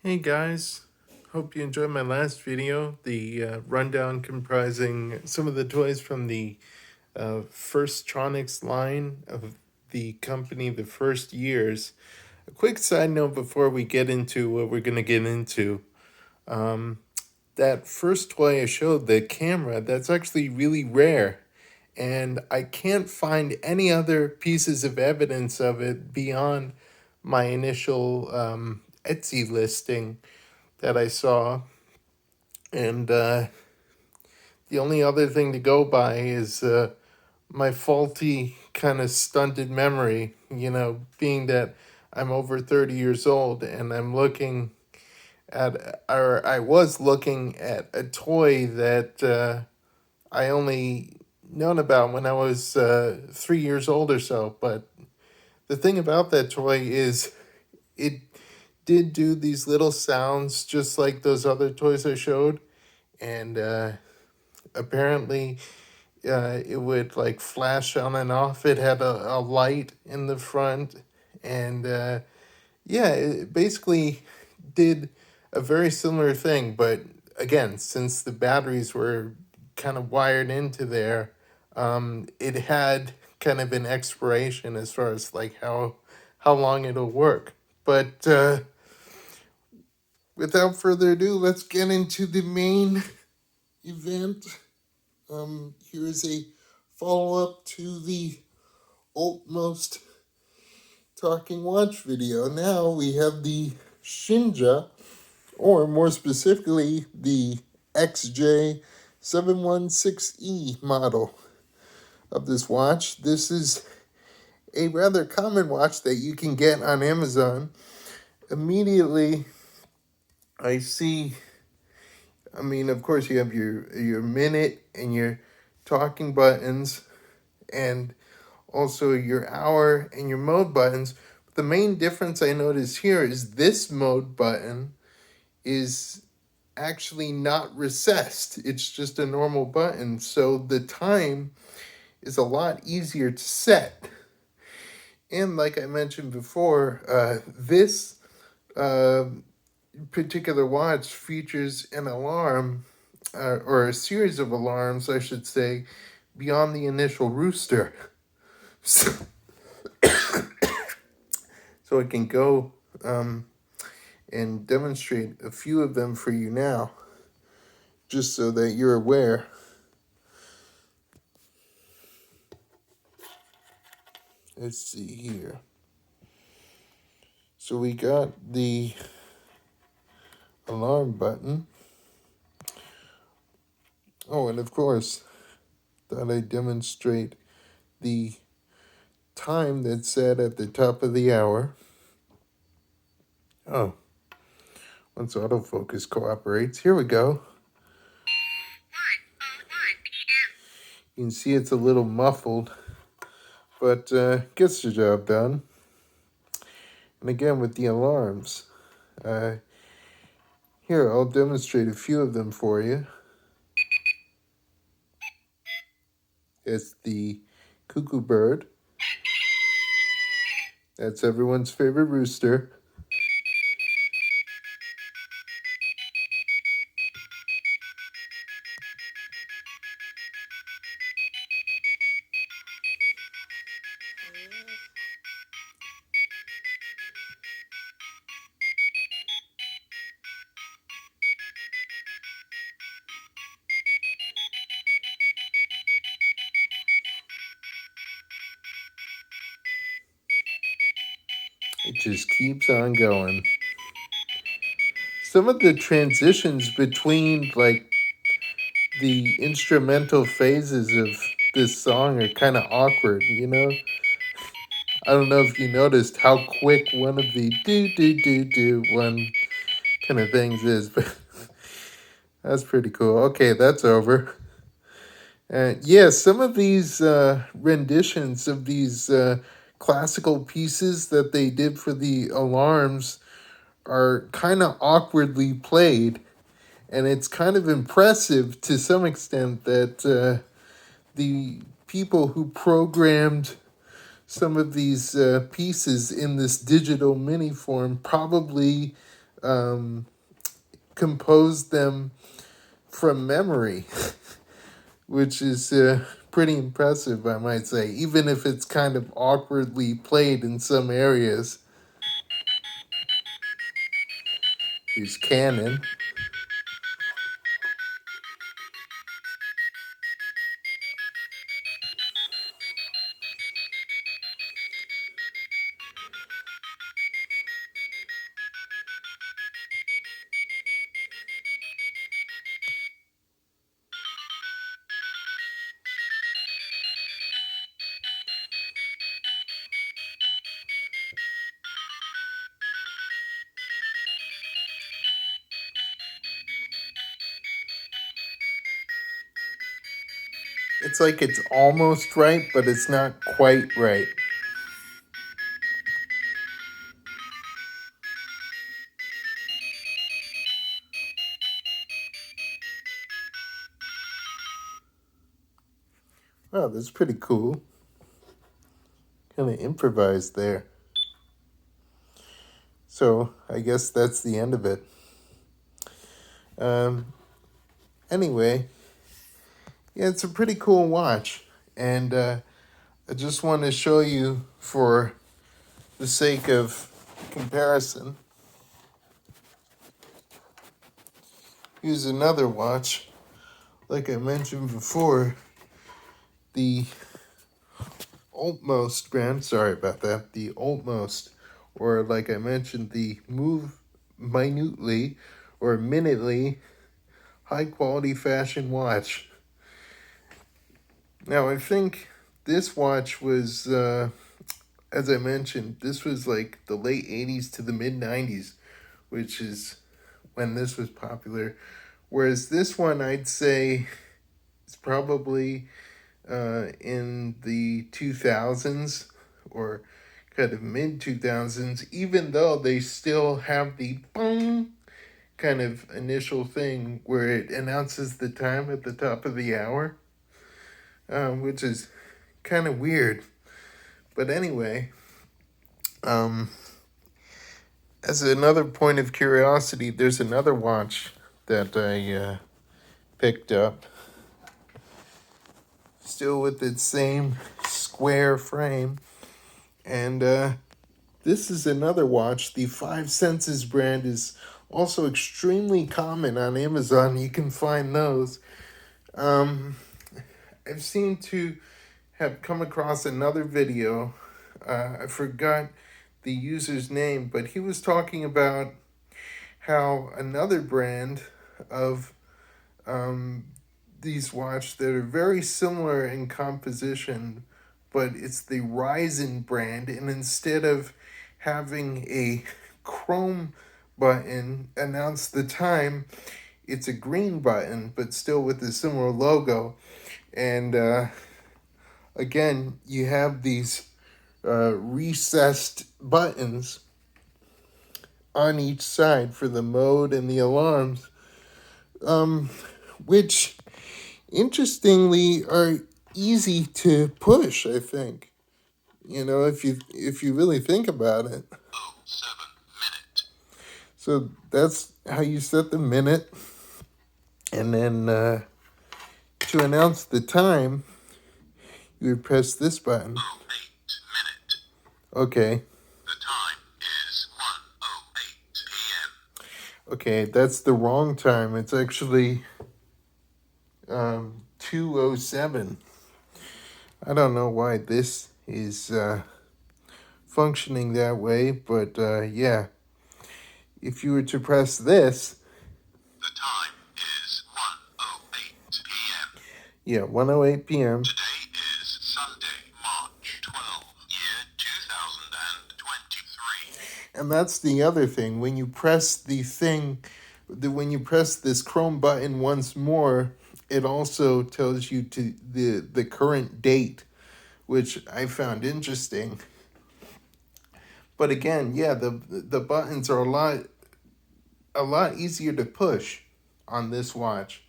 Hey guys, hope you enjoyed my last video, the rundown comprising some of the toys from the first Tronics line of the company, the first years. A quick side note before we get into what we're going to get into. That first toy I showed, the camera, that's actually really rare. And I can't find any other pieces of evidence of it beyond my initial Etsy listing that I saw. And the only other thing to go by is my faulty, kind of stunted memory, being that I'm over 30 years old and I was looking at a toy that I only known about when I was 3 years old or so. But the thing about that toy is it did do these little sounds just like those other toys I showed. And apparently it would like flash on and off. It had a light in the front, and yeah, it basically did a very similar thing. But again, since the batteries were kind of wired into there, it had kind of an expiration as far as like how long it'll work. But without further ado, let's get into the main event. Here is a follow up to the Ultmost Talking Watch video. Now we have the Xinjia, or more specifically, the XJ716E model of this watch. This is a rather common watch that you can get on Amazon. Immediately, I see, of course, you have your minute and your talking buttons, and also your hour and your mode buttons. But the main difference I notice here is this mode button is actually not recessed. It's just a normal button. So the time is a lot easier to set. And like I mentioned before, this particular watch features an alarm, or a series of alarms, I should say, beyond the initial rooster. So, so I can go and demonstrate a few of them for you now, just so that you're aware. Let's see here. So we got the alarm button. Oh, and of course, thought I'd demonstrate the time that's set at the top of the hour. Oh, once autofocus cooperates, here we go. You can see it's a little muffled, but gets the job done. And again, with the alarms, here, I'll demonstrate a few of them for you. It's the cuckoo bird. That's everyone's favorite rooster. It just keeps on going. Some of the transitions between like the instrumental phases of this song are kind of awkward, I don't know if you noticed how quick one of the do one kind of things is, but that's pretty cool. Okay, that's over. Yeah, some of these renditions of these classical pieces that they did for the alarms are kind of awkwardly played, and it's kind of impressive to some extent that the people who programmed some of these pieces in this digital mini form probably um, composed them from memory, which is pretty impressive, I might say, even if it's kind of awkwardly played in some areas. Here's Canon. It's like it's almost right, but it's not quite right. Oh, that's pretty cool. Kind of improvised there. So I guess that's the end of it. Um, anyway, yeah, it's a pretty cool watch. And I just want to show you, for the sake of comparison, here's another watch. Like I mentioned before, the Utmost brand, sorry about that, the Utmost, or like I mentioned, the Move Minutely or Minutely high quality fashion watch. Now, I think this watch was, as I mentioned, this was like the late 80s to the mid 90s, which is when this was popular. Whereas this one, I'd say, is probably in the 2000s or kind of mid 2000s, even though they still have the boom kind of initial thing where it announces the time at the top of the hour, which is kind of weird. But anyway, as another point of curiosity, there's another watch that I picked up, still with its same square frame. And this is another watch. The Five Senses brand is also extremely common on Amazon. You can find those. I've seen to have come across another video. I forgot the user's name, but he was talking about how another brand of these watches that are very similar in composition, but it's the Ryzen brand, and instead of having a chrome button announce the time, it's a green button, but still with a similar logo. And again, you have these recessed buttons on each side for the mode and the alarms, which interestingly are easy to push, I think. You know, if you really think about it. 07 minute. So that's how you set the minute, and then to announce the time, you would press this button. 08 minute. Okay. The time is 1:08 p.m. Okay, that's the wrong time. It's actually 2:07. I don't know why this is functioning that way, but yeah. If you were to press this, the time is 1:08 p.m. Yeah, 1:08 p.m. Today is Sunday, March 12, year 2023. And that's the other thing. When you press when you press this Chrome button once more, it also tells you to the current date, which I found interesting. But again, yeah, the buttons are a lot easier to push on this watch.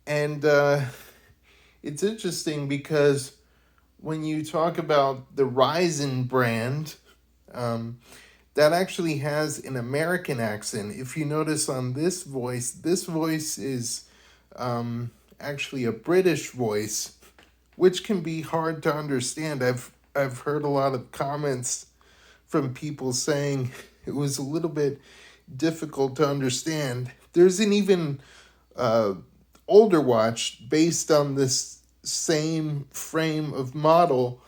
And it's interesting because when you talk about the Ryzen brand, that actually has an American accent. If you notice on this voice is actually a British voice, which can be hard to understand. I've heard a lot of comments from people saying it was a little bit difficult to understand. There's an even older watch based on this same frame of model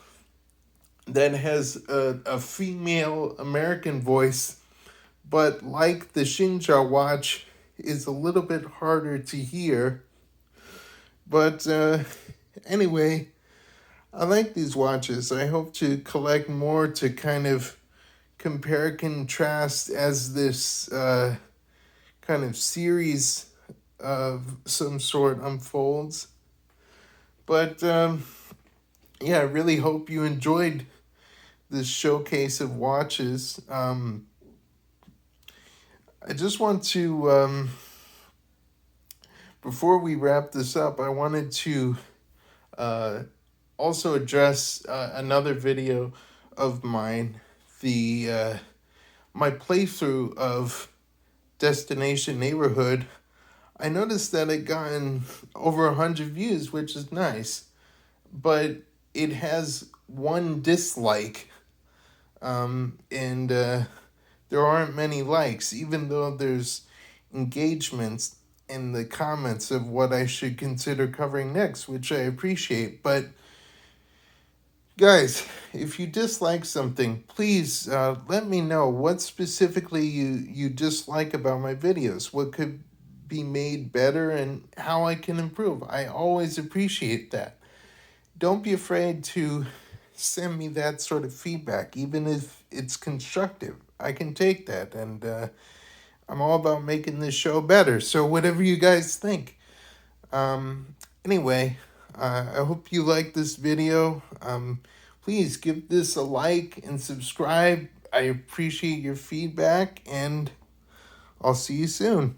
that has a female American voice, but like the Xinjia watch, is a little bit harder to hear. But anyway, I like these watches. I hope to collect more to kind of compare, contrast as this kind of series of some sort unfolds. But yeah, I really hope you enjoyed this showcase of watches. I just want to, before we wrap this up, I wanted to also address another video of mine, the my playthrough of Destination Neighborhood. I noticed that it gotten over 100 views, which is nice, but it has one dislike, and there aren't many likes, even though there's engagements in the comments of what I should consider covering next, which I appreciate. But guys, if you dislike something, please let me know what specifically you dislike about my videos, what could be made better, and how I can improve. I always appreciate that. Don't be afraid to send me that sort of feedback, even if it's constructive. I can take that, and I'm all about making this show better. So whatever you guys think. Anyway, I hope you like this video. Please give this a like and subscribe. I appreciate your feedback, and I'll see you soon.